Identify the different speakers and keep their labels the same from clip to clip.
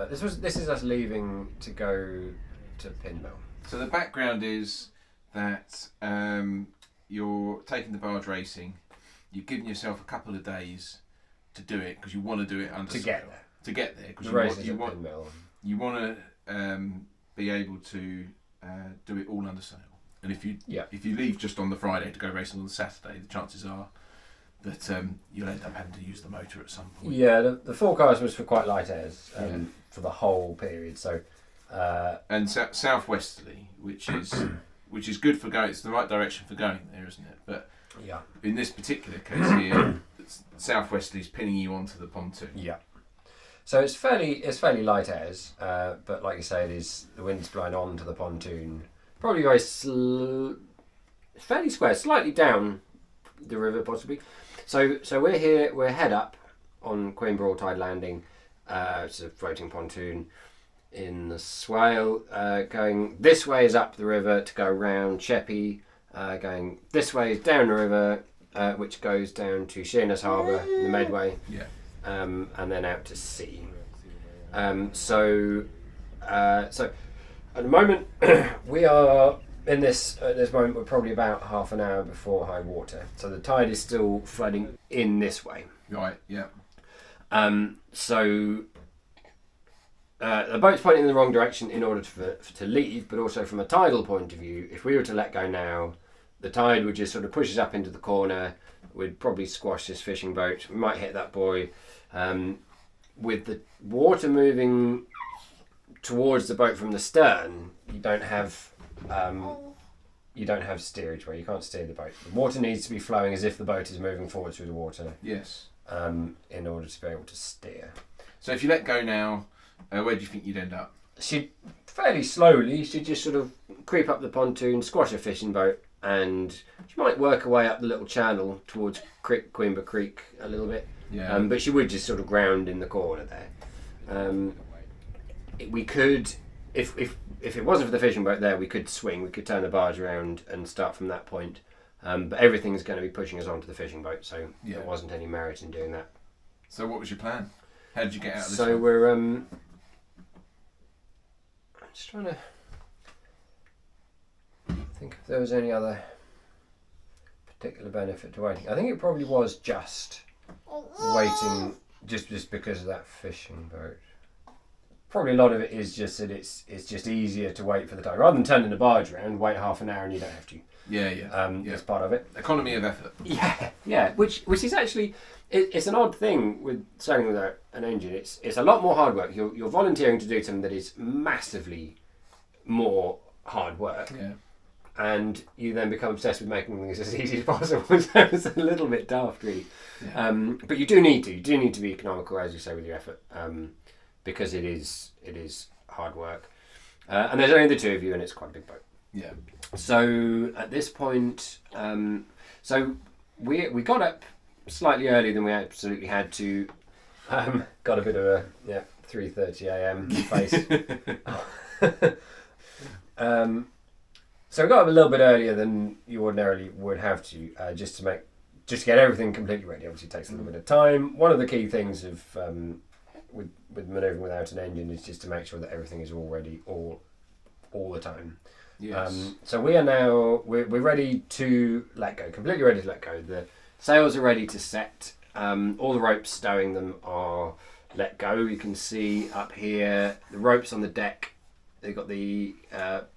Speaker 1: This is us leaving to go to Pinmill.
Speaker 2: So the background is that you're taking the barge racing. You've given yourself a couple of days to do it because you want to do it under
Speaker 1: to
Speaker 2: sail.
Speaker 1: get there.
Speaker 2: To get there, because
Speaker 1: you
Speaker 2: want to be able to do it all under sail. And if you leave just on the Friday to go racing on the Saturday, the chances are that you'll end up having to use the motor at some point.
Speaker 1: Yeah, the forecast was for quite light airs for the whole period. So
Speaker 2: and southwesterly, which is good for going. It's the right direction for going there, isn't it? But in this particular case here, southwesterly is pinning you onto the pontoon.
Speaker 1: Yeah. So it's fairly light airs, but like you say, the wind's blowing onto the pontoon. Probably very fairly square, slightly down the river possibly. So we're head up on Queenborough Tide Landing. It's a floating pontoon in the Swale. Going this way is up the river to go round Sheppey. Going this way is down the river, which goes down to Sheerness Harbour in the Medway.
Speaker 2: Yeah.
Speaker 1: And then out to sea. So at the moment we are at this moment we're probably about half an hour before high water. So the tide is still flooding in this way.
Speaker 2: Right. Yeah.
Speaker 1: So the boat's pointing in the wrong direction in order to leave, but also from a tidal point of view, if we were to let go now, the tide would just sort of push us up into the corner. We'd probably squash this fishing boat. We might hit that buoy. With the water moving towards the boat from the stern, you don't have steerage where you can't steer the boat. The water needs to be flowing as if the boat is moving forward through the water.
Speaker 2: Yes.
Speaker 1: In order to be able to steer.
Speaker 2: So if you let go now, where do you think you'd end up?
Speaker 1: She'd fairly slowly. She'd just sort of creep up the pontoon, squash a fishing boat, and she might work her way up the little channel towards Queenborough Creek a little bit.
Speaker 2: Yeah.
Speaker 1: But she would just sort of ground in the corner there. We could, if it wasn't for the fishing boat there, we could swing. We could turn the barge around and start from that point. But everything's going to be pushing us onto the fishing boat, so there wasn't any merit in doing that.
Speaker 2: So what was your plan? How did you get out of this?
Speaker 1: So we're I'm just trying to think if there was any other particular benefit to waiting. I think it probably was just waiting, just because of that fishing boat. Probably a lot of it is just that it's just easier to wait for the tide rather than turning the barge around, wait half an hour and you don't have to.
Speaker 2: Yeah.
Speaker 1: That's part of it.
Speaker 2: Economy of effort.
Speaker 1: Yeah. Which is actually it's an odd thing with sailing without an engine. It's a lot more hard work. You're volunteering to do something that is massively more hard work.
Speaker 2: Yeah.
Speaker 1: And you then become obsessed with making things as easy as possible. So it's a little bit daft, really. Yeah. But you do need to be economical, as you say, with your effort, because it is hard work. And there's only the two of you, and it's quite a big boat.
Speaker 2: Yeah.
Speaker 1: So at this point, so we got up slightly earlier than we absolutely had to. Got a bit of a 3:30 a.m. face. So we got up a little bit earlier than you ordinarily would have to, just to get everything completely ready. Obviously, it takes a little bit of time. One of the key things of with manoeuvring without an engine is just to make sure that everything is all ready all the time.
Speaker 2: Yes.
Speaker 1: So we are now we're ready to let go, completely ready to let go. The sails are ready to set. All the ropes stowing them are let go. You can see up here the ropes on the deck. They've got the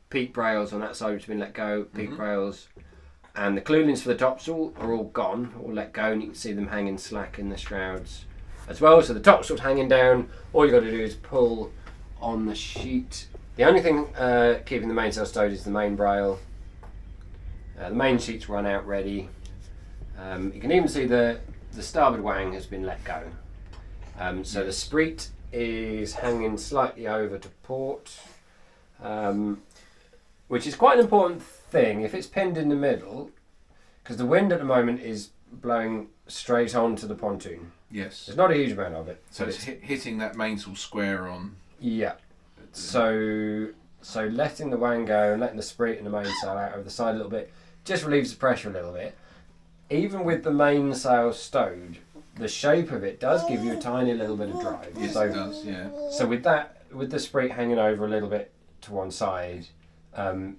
Speaker 1: peak brails on that side which have been let go, peak brails, and the cloonings for the topsail are all gone, all let go, and you can see them hanging slack in the shrouds as well. So the topsail's hanging down. All you've got to do is pull on the sheet. The only thing keeping the mainsail stowed is the main brail. The main sheet's run out ready. You can even see the starboard wang has been let go. So the spreet is hanging slightly over to port. Which is quite an important thing if it's pinned in the middle, because the wind at the moment is blowing straight onto the pontoon.
Speaker 2: Yes.
Speaker 1: There's not a huge amount of it.
Speaker 2: So it's hitting that mainsail square on.
Speaker 1: Yeah. So letting the wang go and letting the spreet and the mainsail out over the side a little bit just relieves the pressure a little bit. Even with the mainsail stowed, the shape of it does give you a tiny little bit of drive.
Speaker 2: Yes,
Speaker 1: So,
Speaker 2: it does, yeah.
Speaker 1: So with the sprit hanging over a little bit to one side,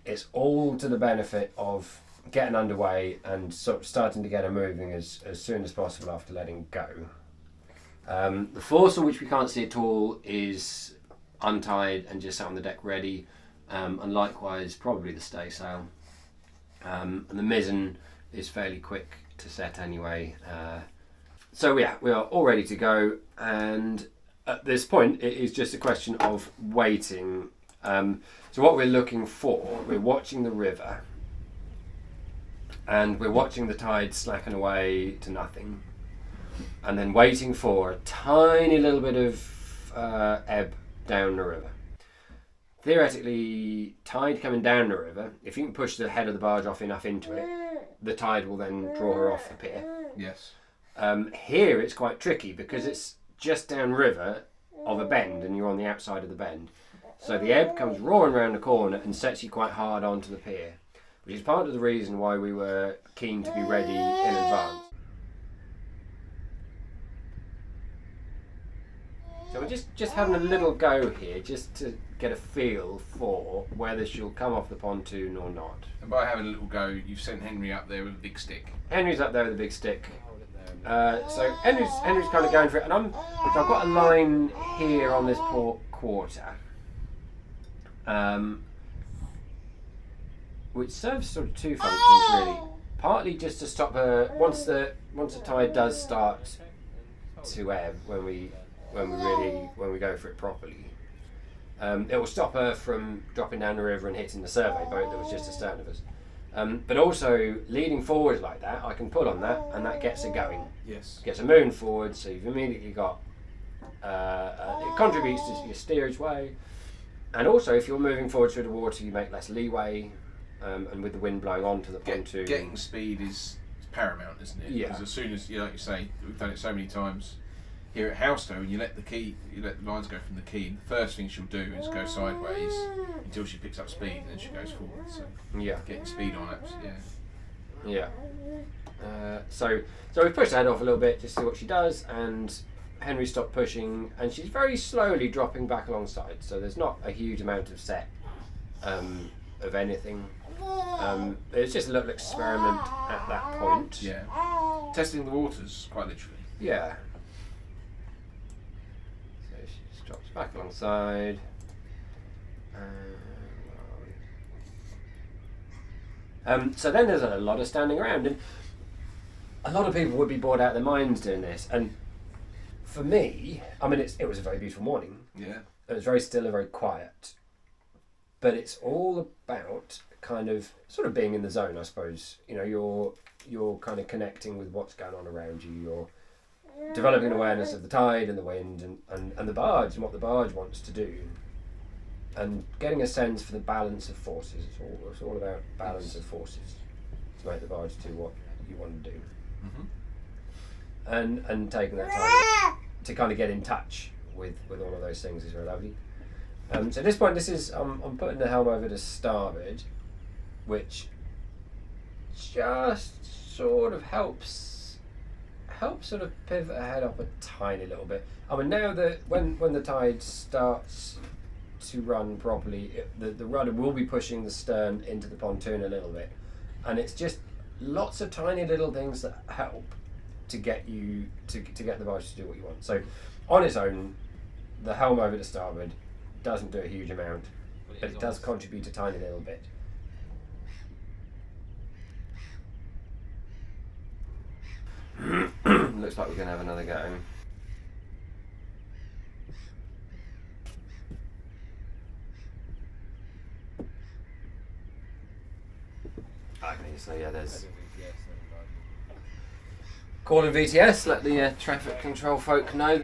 Speaker 1: it's all to the benefit of getting underway and sort of starting to get her moving as soon as possible after letting go. The foresail, which we can't see at all, is untied and just sat on the deck ready, and likewise probably the staysail. And the mizzen is fairly quick to set anyway. So yeah, we are all ready to go, and at this point it is just a question of waiting. So what we're looking for, we're watching the river, and we're watching the tide slacken away to nothing, and then waiting for a tiny little bit of ebb down the river. Theoretically, tide coming down the river, if you can push the head of the barge off enough into it, the tide will then draw her off the pier.
Speaker 2: Yes.
Speaker 1: Here it's quite tricky because it's just downriver of a bend and you're on the outside of the bend. So the ebb comes roaring around the corner and sets you quite hard onto the pier, which is part of the reason why we were keen to be ready in advance. So we're just having a little go here, just to get a feel for whether she'll come off the pontoon or not.
Speaker 2: And by having a little go, you've sent Henry up there with a big stick.
Speaker 1: Henry's up there with a big stick. So Henry's kind of going for it, and I've got a line here on this port quarter, which serves sort of two functions really. Partly just to stop her once the tide does start to ebb when we go for it properly. It will stop her from dropping down the river and hitting the survey boat that was just astern of us. But also, leading forward like that, I can pull on that, and that gets her going.
Speaker 2: Yes.
Speaker 1: Gets her moving forward, so you've immediately got... it contributes to your steerage way. And also, if you're moving forward through the water, you make less leeway, and with the wind blowing onto the pontoon...
Speaker 2: Getting speed is paramount, isn't it?
Speaker 1: Yeah.
Speaker 2: Because as soon as, like you say, we've done it so many times here at Houstow, and you let the lines go from the quay, and the first thing she'll do is go sideways until she picks up speed, and then she goes forward. So
Speaker 1: yeah,
Speaker 2: getting speed on it,
Speaker 1: yeah. So we pushed her head off a little bit just to see what she does, and Henry stopped pushing, and she's very slowly dropping back alongside. So there's not a huge amount of set of anything. It's just a little experiment at that point.
Speaker 2: Yeah, testing the waters quite literally.
Speaker 1: Yeah. Drops back alongside. So then there's a lot of standing around, and a lot of people would be bored out of their minds doing this. And for me, I mean, it was a very beautiful morning.
Speaker 2: Yeah.
Speaker 1: It was very still and very quiet. But it's all about kind of sort of being in the zone, I suppose. You know, you're kind of connecting with what's going on around you. You're developing an awareness of the tide and the wind and the barge and what the barge wants to do, and getting a sense for the balance of forces. It's all about balance of forces to make the barge do what you want to do. Mm-hmm. And taking that time to kind of get in touch with all of those things is very lovely. So at this point, I'm putting the helm over to starboard, which just sort of helps sort of pivot her head up a tiny little bit. I mean, now that when the tide starts to run properly, the rudder will be pushing the stern into the pontoon a little bit, and it's just lots of tiny little things that help to get you to get the barge to do what you want. So on its own, the helm over to starboard doesn't do a huge amount, but it does contribute a tiny little bit. Looks like we're going to have another go. Okay, so yeah, there's... Calling VTS, let the traffic control folk know.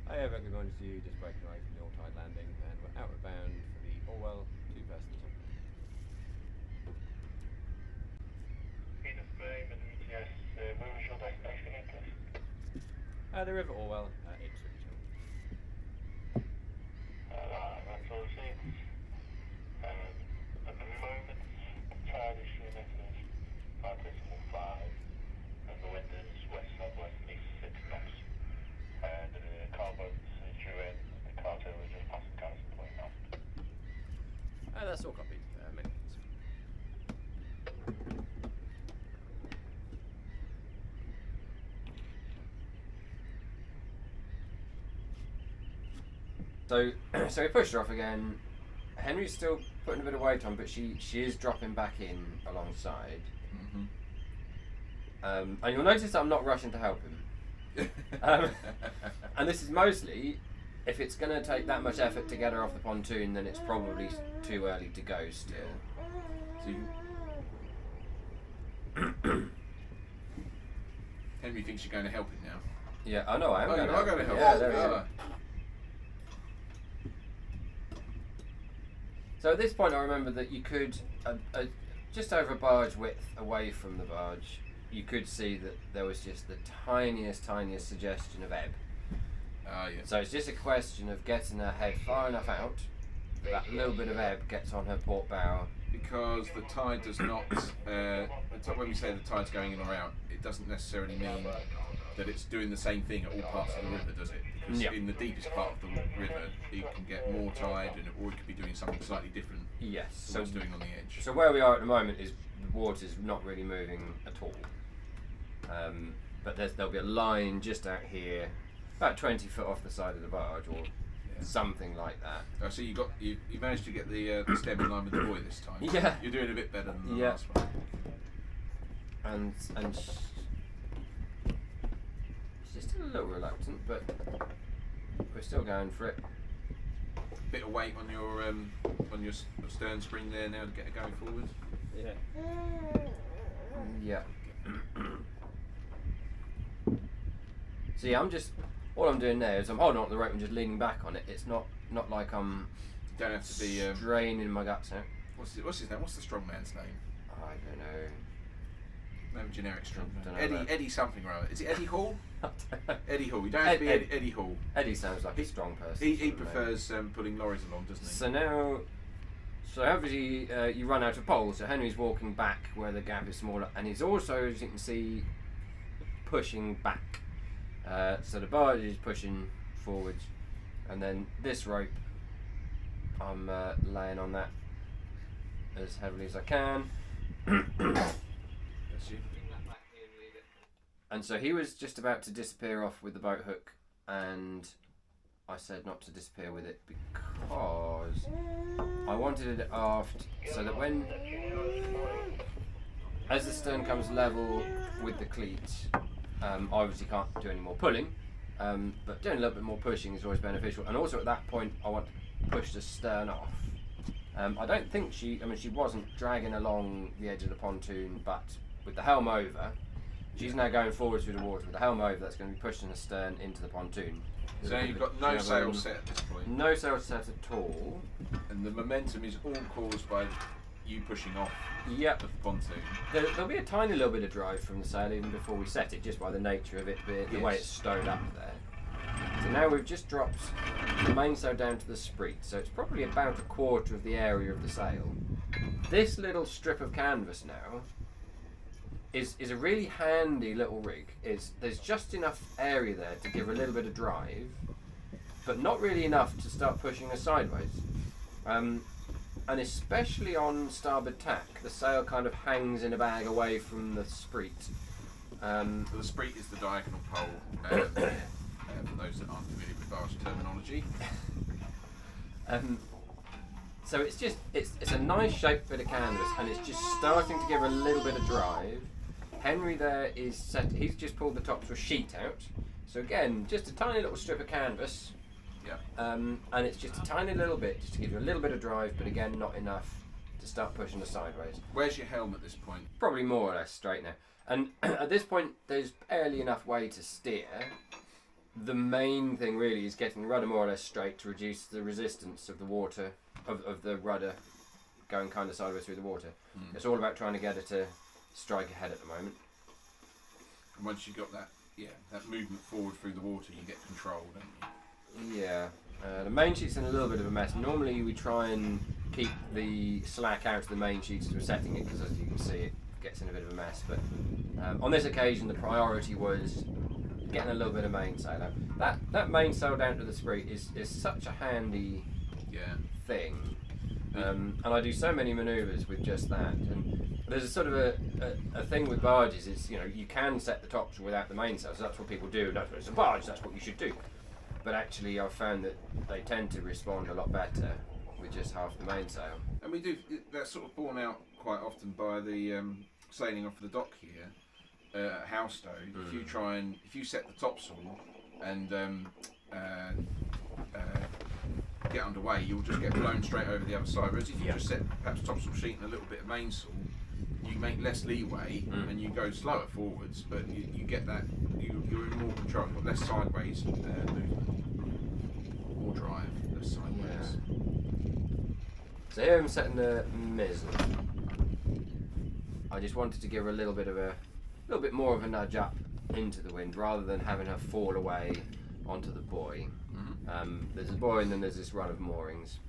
Speaker 3: I have recognized you just breaking away from the all-tide landing, and we're outward bound for the Orwell 2 persons.
Speaker 4: Edith May, manoeuvred, where was your destination again, please?
Speaker 3: The River Orwell, Ipswich.
Speaker 4: That's all it seems. At the moment, tide is unit is 5.5, and the wind is west-southwesterly
Speaker 1: So we pushed her off again. Henry's still putting a bit of weight on, but she is dropping back in alongside. And you'll notice that I'm not rushing to help him. And this is mostly, if it's going to take that much effort to get her off the pontoon, then it's probably too early to go still. So
Speaker 2: Henry thinks you're going to help him now.
Speaker 1: yeah, I know I am.
Speaker 2: Oh, you are going to help
Speaker 1: Yeah,
Speaker 2: him.
Speaker 1: there we go. So at this point, I remember that you could, just over a barge width away from the barge, you could see that there was just the tiniest suggestion of ebb.
Speaker 2: Ah, yeah.
Speaker 1: So it's just a question of getting her head far enough out that little bit of ebb gets on her port bow.
Speaker 2: Because the tide does not, when we say the tide's going in or out, it doesn't necessarily mean that it's doing the same thing at all parts of the river, does it? Because in the deepest part of the river, it can get more tide, or it could be doing something slightly different.
Speaker 1: Yes.
Speaker 2: To what's doing on the edge.
Speaker 1: So where we are at the moment is the water's not really moving at all. But there'll be a line just out here, about 20 foot off the side of the barge, or something like that.
Speaker 2: Oh, so you managed to get the stem in line with the buoy this time.
Speaker 1: Yeah.
Speaker 2: You're doing a bit better than the last one.
Speaker 1: And she's still a little reluctant, but we're still going for it.
Speaker 2: Bit of weight on your stern spring there now to get it going forward.
Speaker 1: Yeah. See, all I'm doing now is I'm holding on to the rope and just leaning back on it. It's not like I'm
Speaker 2: Don't have to be
Speaker 1: straining my guts out.
Speaker 2: What's his name? What's the strong man's name?
Speaker 1: I don't know.
Speaker 2: No generic strong
Speaker 1: Don't
Speaker 2: man.
Speaker 1: know that.
Speaker 2: Eddie something or other. Is it Eddie Hall?
Speaker 1: I don't know.
Speaker 2: Eddie Hall. You don't have to be
Speaker 1: Ed-
Speaker 2: Eddie Hall.
Speaker 1: Eddie sounds like a strong person.
Speaker 2: He
Speaker 1: sort of name.
Speaker 2: prefers pulling lorries along, doesn't he?
Speaker 1: So obviously you run out of poles. So Henry's walking back where the gap is smaller, and he's also, as you can see, pushing back. So the barge is pushing forwards, and then this rope, I'm laying on that as heavily as I can.
Speaker 2: That's you.
Speaker 1: And so he was just about to disappear off with the boat hook, and I said not to disappear with it because I wanted it aft so that as the stern comes level with the cleat, I obviously can't do any more pulling, but doing a little bit more pushing is always beneficial. And also at that point, I want to push the stern off. I don't think she wasn't dragging along the edge of the pontoon, but with the helm over, she's now going forward through the water. With the helm over, that's going to be pushing the stern into the pontoon.
Speaker 2: So you've got no sail set at this point.
Speaker 1: No sail set at all.
Speaker 2: And the momentum is all caused by you pushing off
Speaker 1: Yep.
Speaker 2: of the pontoon.
Speaker 1: There'll be a tiny little bit of drive from the sail even before we set it, just by the nature of it, the way it's stowed up there. So now we've just dropped the mainsail down to the spreet, so it's probably about a quarter of the area of the sail. This little strip of canvas now is a really handy little rig. There's just enough area there to give her a little bit of drive, but not really enough to start pushing her sideways. And especially on starboard tack, the sail kind of hangs in a bag away from the spreet.
Speaker 2: So the spreet is the diagonal pole, for those that aren't familiar with barge terminology.
Speaker 1: So it's a nice shaped bit of canvas, and it's just starting to give her a little bit of drive. Henry there is set. He's just pulled the top to a sheet out. So again, just a tiny little strip of canvas.
Speaker 2: Yeah.
Speaker 1: And it's just a tiny little bit, just to give you a little bit of drive, but again, not enough to start pushing her sideways.
Speaker 2: Where's your helm at this point?
Speaker 1: Probably more or less straight now. And at this point, there's barely enough way to steer. The main thing really is getting the rudder more or less straight to reduce the resistance of the water, of the rudder going kind of sideways through the water. It's all about trying to get her to strike ahead at the moment.
Speaker 2: And once you've got that movement forward through the water, you get control, don't you?
Speaker 1: Yeah. The main sheet's in a little bit of a mess. Normally we try and keep the slack out of the main sheet as we're setting it, because as you can see it gets in a bit of a mess. But on this occasion the priority was getting a little bit of mainsail out. That mainsail down to the spreet is such a handy thing. And I do so many manoeuvres with just that. And there's a sort of a thing with barges is, you can set the tops without the mainsail, so that's what people do. That's what it's a barge, that's what you should do. but actually I've found that they tend to respond a lot better with just half the mainsail.
Speaker 2: And we do, that's sort of borne out quite often by the sailing off the dock here at Howstow. If you set the topsail and get underway, you'll just get blown straight over the other side. Whereas if you just set perhaps topsail sheet and a little bit of mainsail, you make less leeway and you go slower forwards, but you get that, you're in more control. You've got less sideways movement, more drive, less sideways.
Speaker 1: So here I'm setting the mizzen. I just wanted to give her a little bit more of a nudge up into the wind rather than having her fall away onto the buoy. There's a buoy and then there's this run of moorings,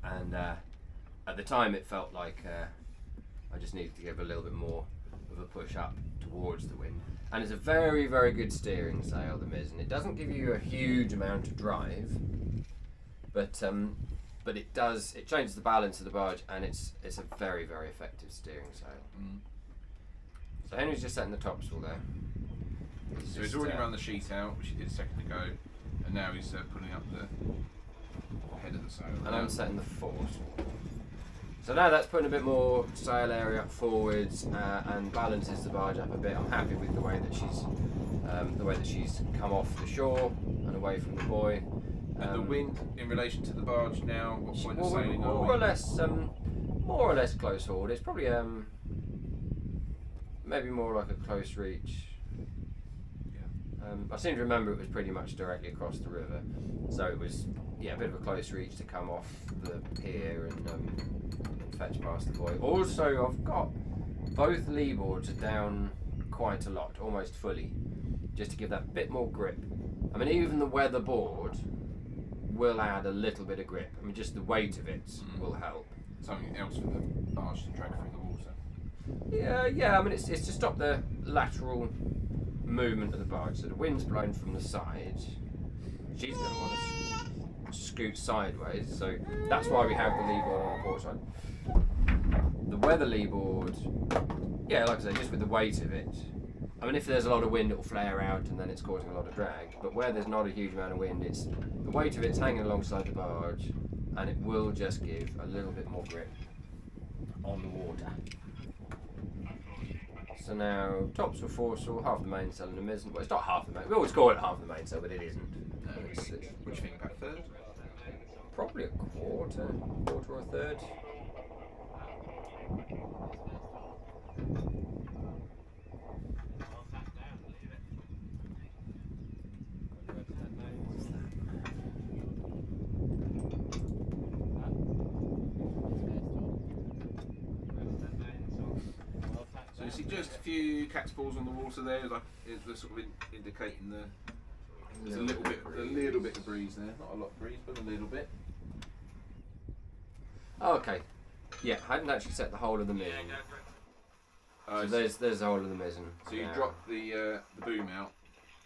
Speaker 1: and at the time it felt like I just needed to give a little bit more of a push up towards the wind. And it's a very, very good steering sail, the mizzen. It doesn't give you a huge amount of drive, but it does. It changes the balance of the barge, and it's a very, very effective steering sail. So Henry's just setting the topsail there.
Speaker 2: So he's already run the sheet out, which he did a second ago, and now he's pulling up the head of the sail.
Speaker 1: And I'm setting the foresail. So now that's putting a bit more sail area up forwards and balances the barge up a bit. I'm happy with the way that she's come off the shore and away from the buoy.
Speaker 2: And the wind in relation to the barge now, what point of sailing
Speaker 1: more or less close hauled. It's probably maybe more like a close reach. I seem to remember it was pretty much directly across the river, so it was a bit of a close reach to come off the pier and fetch past the buoy. Also, I've got both lee boards are down quite a lot, almost fully, just to give that bit more grip. I mean, even the weather board will add a little bit of grip. I mean, just the weight of it will help.
Speaker 2: Something else for the barge to drag through the water.
Speaker 1: Yeah. I mean, it's to stop the lateral movement of the barge. So the wind's blowing from the side. She's going to want to scoot sideways. So that's why we have the lee board on the port side. The weather lee board, like I say, just with the weight of it. I mean, if there's a lot of wind, it will flare out and then it's causing a lot of drag. But where there's not a huge amount of wind, it's the weight of it's hanging alongside the barge, and it will just give a little bit more grip on the water. So now, topsail, foresail, half the mainsail and the mizzen. Well, it's not half the mainsail. We always call it half the mainsail, but it isn't.
Speaker 2: What do you think, about a third?
Speaker 1: Probably a quarter or a third.
Speaker 2: So you see just a few cat's paws on the water there, like they're sort of indicating there's a little bit of breeze there. Not a lot of breeze, but a little bit.
Speaker 1: Oh, okay. Yeah, I hadn't actually set the whole of the mizzen. So there's the whole of the mizzen.
Speaker 2: So you dropped the boom out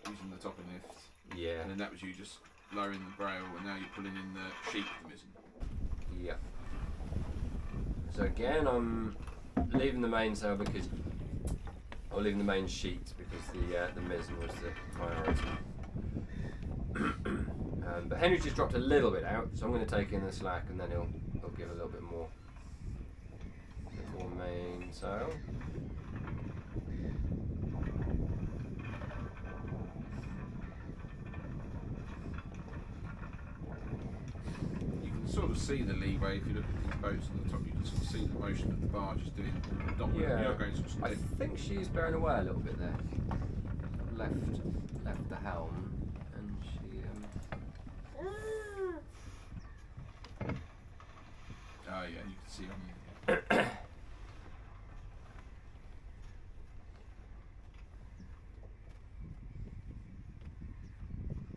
Speaker 2: using the topping lift.
Speaker 1: Yeah.
Speaker 2: And then that was you just lowering the braille, and now you're pulling in the sheet of the mizzen.
Speaker 1: Yeah. So again, I'm leaving the mainsail or leaving the main sheet because the mizzen was the priority. But Henry's just dropped a little bit out, so I'm going to take in the slack, and then he'll give a little bit more mainsail.
Speaker 2: You can sort of see the leeway if you look at these boats on the top. You can sort of see the motion of the barge is doing. You're going sort of
Speaker 1: I think she's bearing away a little bit there. Left the helm, and she.
Speaker 2: Oh yeah, you can see on the.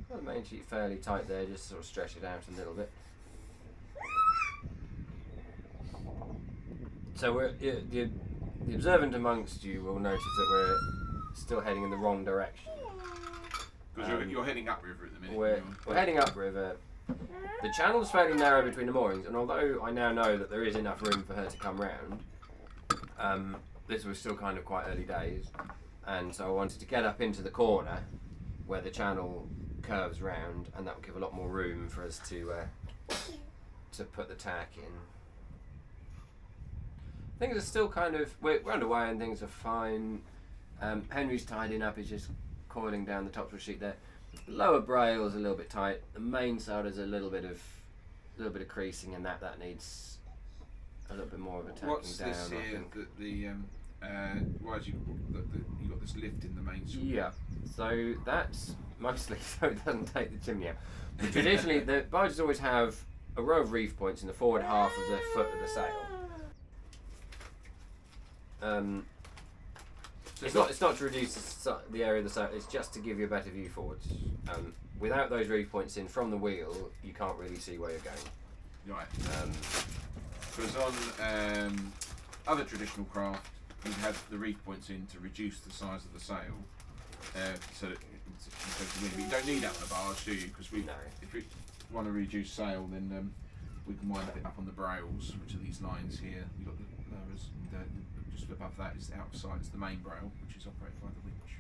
Speaker 1: Well, the main sheet fairly tight there, just sort of stretch it out a little bit. So the observant amongst you will notice that we're still heading in the wrong direction.
Speaker 2: Because you're heading upriver at the minute.
Speaker 1: We're heading upriver. The channel's fairly narrow between the moorings, and although I now know that there is enough room for her to come round, this was still kind of quite early days, and so I wanted to get up into the corner where the channel curves round, and that will give a lot more room for us to put the tack in. Things are still kind of, we're underway and things are fine. Henry's tidying up, he's just coiling down the topsail sheet there. The lower brail's a little bit tight. The mainsail is a little bit of creasing, and that needs a little bit more of a tacking
Speaker 2: What's
Speaker 1: down.
Speaker 2: this here? Why you got this lift in the mainsail?
Speaker 1: Yeah, so that's mostly so it doesn't take the chimney out. But traditionally, the barges always have a row of reef points in the forward half of the foot of the sail. It's not to reduce the area of the sail, it's just to give you a better view forwards. Without those reef points in from the wheel, you can't really see where you're going.
Speaker 2: Right. Because on other traditional craft, you have the reef points in to reduce the size of the sail. So that you don't need that on a barge, do you? Because if we want to reduce sail, then we can wind it up on the brails, which are these lines here. You've got the lowers, and just above that is out of sight is the main brail, which is operated by the winch.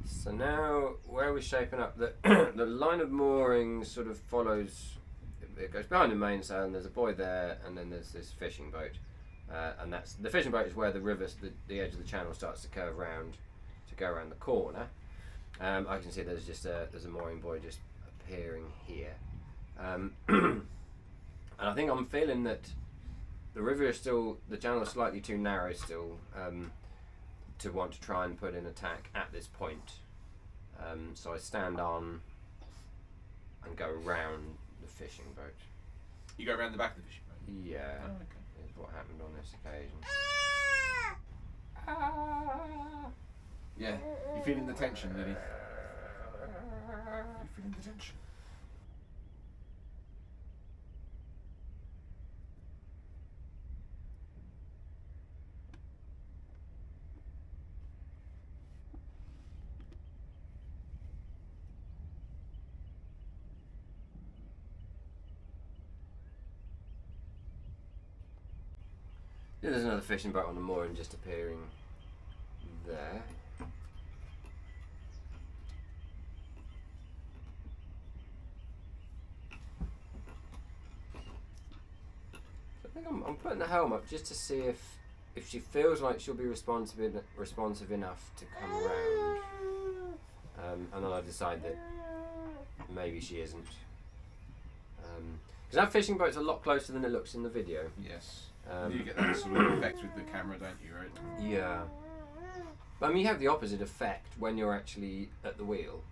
Speaker 1: So now, where we're shaping up, the line of moorings sort of follows. It goes behind the mainsail, and there's a buoy there, and then there's this fishing boat, and that's the fishing boat is where the river, the edge of the channel starts to curve round to go around the corner. I can see there's a mooring buoy just appearing here, and I think I'm feeling that the river is still, the channel is slightly too narrow still to want to try and put in a tack at this point. So I stand on and go around the fishing boat.
Speaker 2: You go around the back of the fishing boat?
Speaker 1: Yeah,
Speaker 2: oh, okay.
Speaker 1: Is what happened on this occasion.
Speaker 2: Yeah, you feeling the tension, Lily? You feeling the tension?
Speaker 1: Yeah, there's another fishing boat on the mooring just appearing there. So I think I'm putting the helm up just to see if she feels like she'll be responsive enough to come around. And then I decide that maybe she isn't. Because that fishing boat's a lot closer than it looks in the video.
Speaker 2: Yes. You get that sort of effect with the camera, don't you, right?
Speaker 1: Yeah. But I mean, you have the opposite effect when you're actually at the wheel.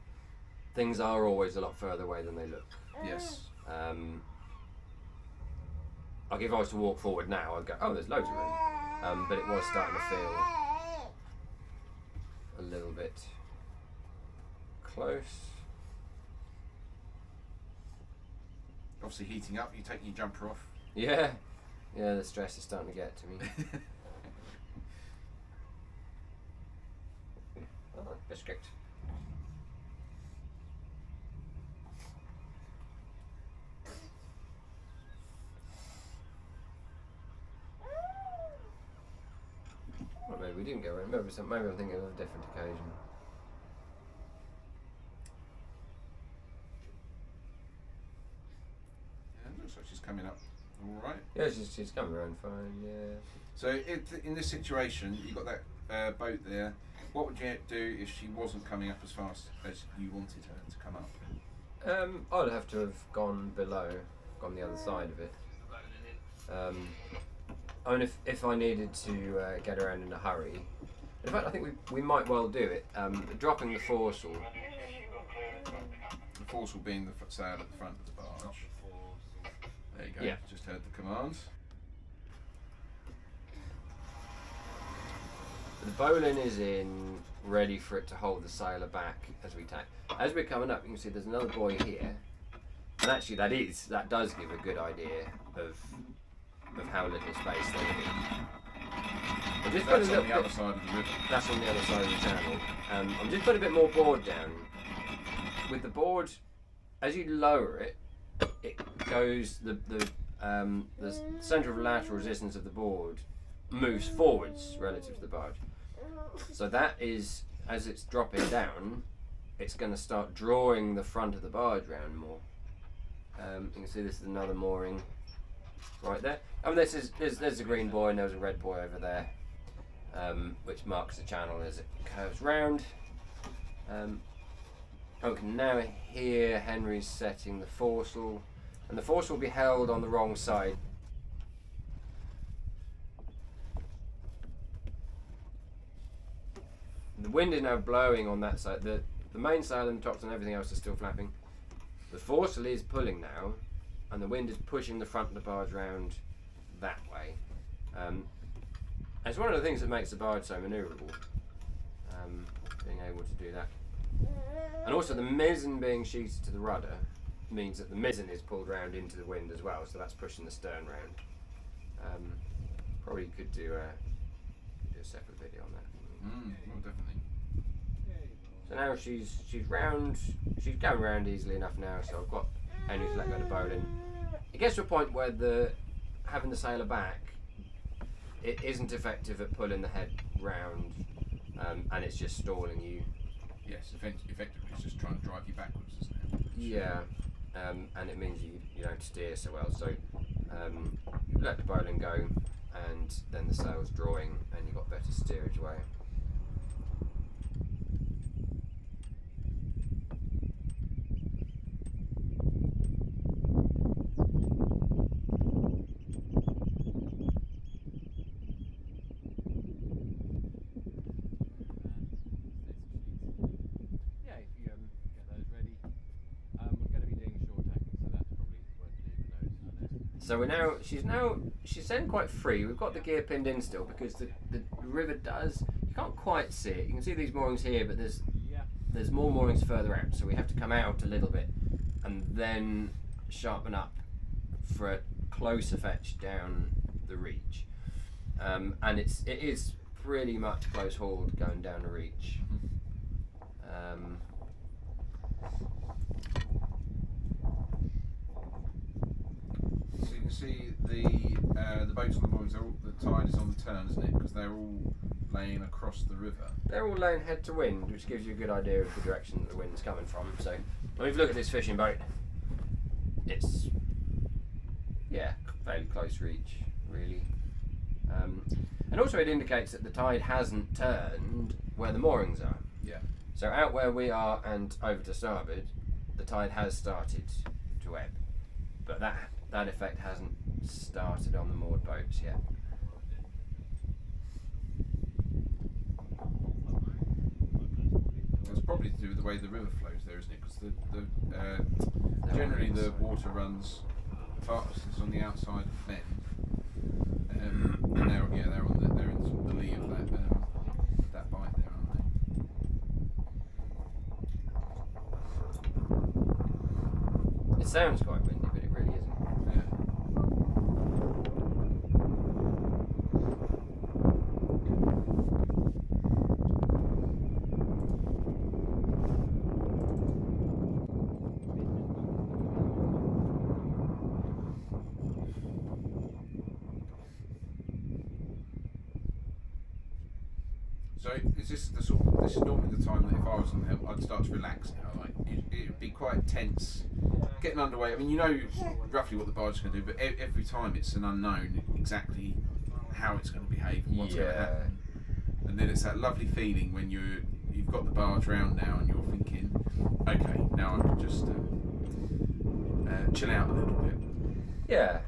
Speaker 1: Things are always a lot further away than they look.
Speaker 2: Yes.
Speaker 1: Like if I was to walk forward now, I'd go, oh, there's loads of room. But it was starting to feel a little bit close.
Speaker 2: Obviously heating up, you take your jumper off.
Speaker 1: Yeah. Yeah, the stress is starting to get to me. Oh, biscuit. Well, maybe we didn't go around. Maybe I'm thinking of a different occasion.
Speaker 2: Yeah, it looks like she's coming up all right.
Speaker 1: Yeah, she's coming around fine, yeah.
Speaker 2: So in this situation, you've got that boat there. What would you do if she wasn't coming up as fast as you wanted her to come up?
Speaker 1: I'd have to have gone below, gone the other side of it. I mean, if I needed to get around in a hurry, in fact, I think we might well do it. Dropping the foresail.
Speaker 2: The foresail being the sail at the front of the barge. There you go.
Speaker 1: Yeah.
Speaker 2: Just heard the command.
Speaker 1: The bowline is in, ready for it to hold the sailor back as we tack. As we're coming up, you can see there's another buoy here, and actually that does give a good idea of how little space there is.
Speaker 2: That's on the other side of the river.
Speaker 1: That's on the other side of the channel. I'm just putting a bit more board down. With the board, as you lower it, it goes the centre of lateral resistance of the board moves forwards relative to the barge. So that is as it's dropping down, it's going to start drawing the front of the barge round more. You can see this is another mooring right there. I mean, there's a green buoy and there's a red buoy over there, which marks the channel as it curves round. We can now hear Henry's setting the foresail, and the foresail will be held on the wrong side. The wind is now blowing on that side. The main sail and the tops and everything else is still flapping. The foresail is pulling now, and the wind is pushing the front of the barge round that way. It's one of the things that makes the barge so manoeuvrable, being able to do that. And also the mizzen being sheeted to the rudder means that the mizzen is pulled round into the wind as well, so that's pushing the stern round. Probably could do a separate video on that.
Speaker 2: Well, definitely.
Speaker 1: So now she's round, she's going round easily enough now, so I've got Henry to let go of the bowline. It gets to a point where having the sailor back, it isn't effective at pulling the head round, and it's just stalling you.
Speaker 2: Yes, effectively it's just trying to drive you backwards, isn't it?
Speaker 1: Yeah, and it means you don't steer so well. So you let the bowline go, and then the sail's drawing, and you've got better steerage way. So she's then quite free. We've got the gear pinned in still because the river you can't quite see it. You can see these moorings here, but there's more moorings further out. So we have to come out a little bit and then sharpen up for a closer fetch down the reach. And it is pretty much close hauled going down the reach.
Speaker 2: So you can see the boats on the moorings, the tide is on the turn, isn't it? Because they're all laying across the river.
Speaker 1: They're all laying head to wind, which gives you a good idea of the direction that the wind's coming from. So when we look at this fishing boat, it's fairly close reach, really. And also it indicates that the tide hasn't turned where the moorings are.
Speaker 2: Yeah.
Speaker 1: So out where we are and over to starboard, the tide has started to ebb, but that effect hasn't started on the moored boats yet.
Speaker 2: It's probably to do with the way the river flows there, isn't it? Because generally the water runs fastest on the outside of the bend, and they're in sort of the lee of that bight there, aren't
Speaker 1: It sounds quite windy, but it really isn't.
Speaker 2: they? So is this this is normally the time that if I was on there, I'd start to relax now. Like it'd be quite tense, getting underway. I mean, you know roughly what the barge is going to do, but every time it's an unknown exactly how it's going to behave and what's going to happen. And then it's that lovely feeling when you've got the barge round now and you're thinking, okay, now I can just chill out a little bit.
Speaker 1: Yeah.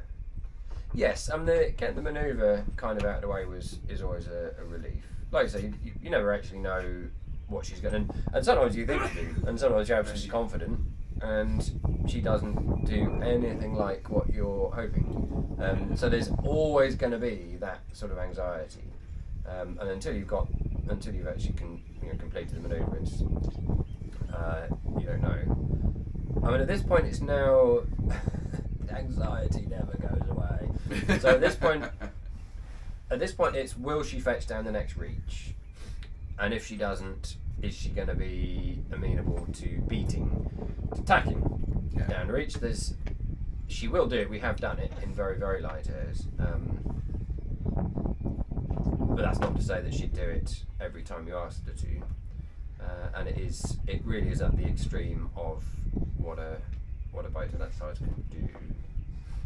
Speaker 1: Yes, getting the manoeuvre kind of out of the way is always a relief. Like I say, you never actually know what she's going to... And sometimes you think you do, and sometimes you're absolutely confident, and she doesn't do anything like what you're hoping. So there's always going to be that sort of anxiety. And until you've actually completed the manoeuvre, you don't know. I mean, at this point, it's now... anxiety never goes away. So at this point, it's will she fetch down the next reach, and if she doesn't, is she going to be amenable to tacking down the reach? She will do it. We have done it in very, very light airs, but that's not to say that she'd do it every time you asked her to. and it really is at the extreme of what a boat of that size can do.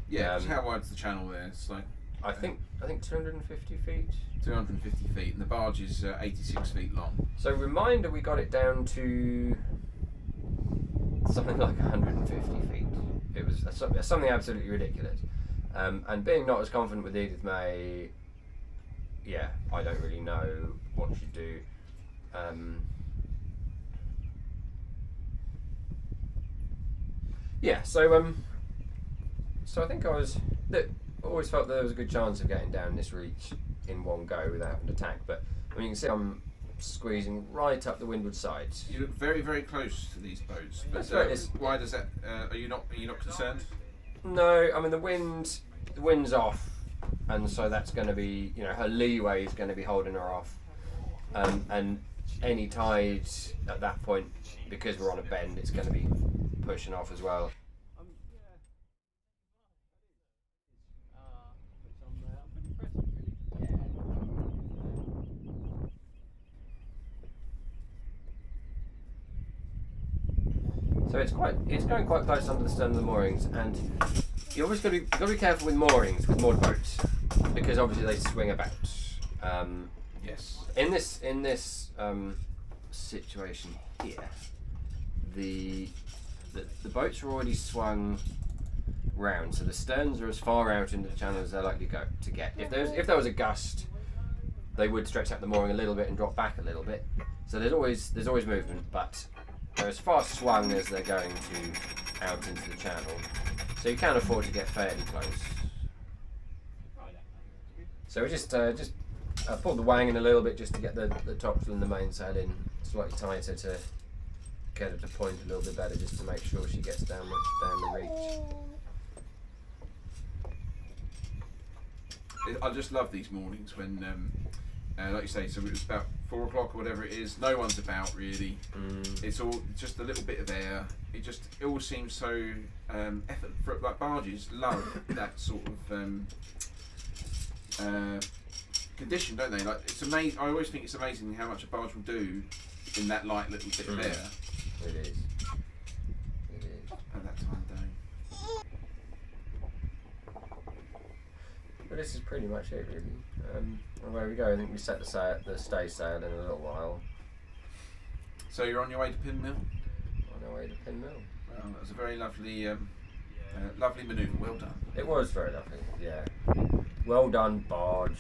Speaker 2: Yeah, how wide's the channel there? It's like
Speaker 1: I think 250 feet.
Speaker 2: 250 feet, and the barge is 86 feet long.
Speaker 1: So reminder, we got it down to something like 150 feet. It was something absolutely ridiculous. And being not as confident with Edith May, yeah, I don't really know what she'd do. Yeah, so I think I always felt that there was a good chance of getting down this reach in one go without having to tack. But I mean, you can see I'm squeezing right up the windward sides.
Speaker 2: You look very, very close to these boats. But why does that? Are you not concerned?
Speaker 1: No, I mean the wind's off, and so that's going to be, her leeway is going to be holding her off, and any tide at that point, because we're on a bend, it's going to be pushing off as well. So it's going quite close under the stern of the moorings, and you always got to be careful with moorings with moored boats, because obviously they swing about.
Speaker 2: Yes.
Speaker 1: In this situation here, the boats are already swung round, so the sterns are as far out into the channel as they're likely to get. If there was a gust, they would stretch out the mooring a little bit and drop back a little bit. So there's always movement, but they're as far swung as they're going to out into the channel, so you can afford to get fairly close. So we just pulled the wang in a little bit just to get the topsail and the mainsail in slightly tighter to get her to point a little bit better, just to make sure she gets down the reach.
Speaker 2: I just love these mornings when, like you say, so it was about 4 o'clock or whatever it is. No one's about really. It's all just a little bit of air. It all seems so effort. Like barges love that sort of condition, don't they? Like it's amazing. I always think it's amazing how much a barge will do in that light little bit of air.
Speaker 1: It is.
Speaker 2: At that time of day.
Speaker 1: But this is pretty much it, really. Where we go, I think we set the stay sail in a little while.
Speaker 2: So you're on your way to Pinmill?
Speaker 1: On our way to Pinmill.
Speaker 2: Well, that was a very lovely, lovely manoeuvre. Well done.
Speaker 1: It was very lovely, yeah. Well done, barge.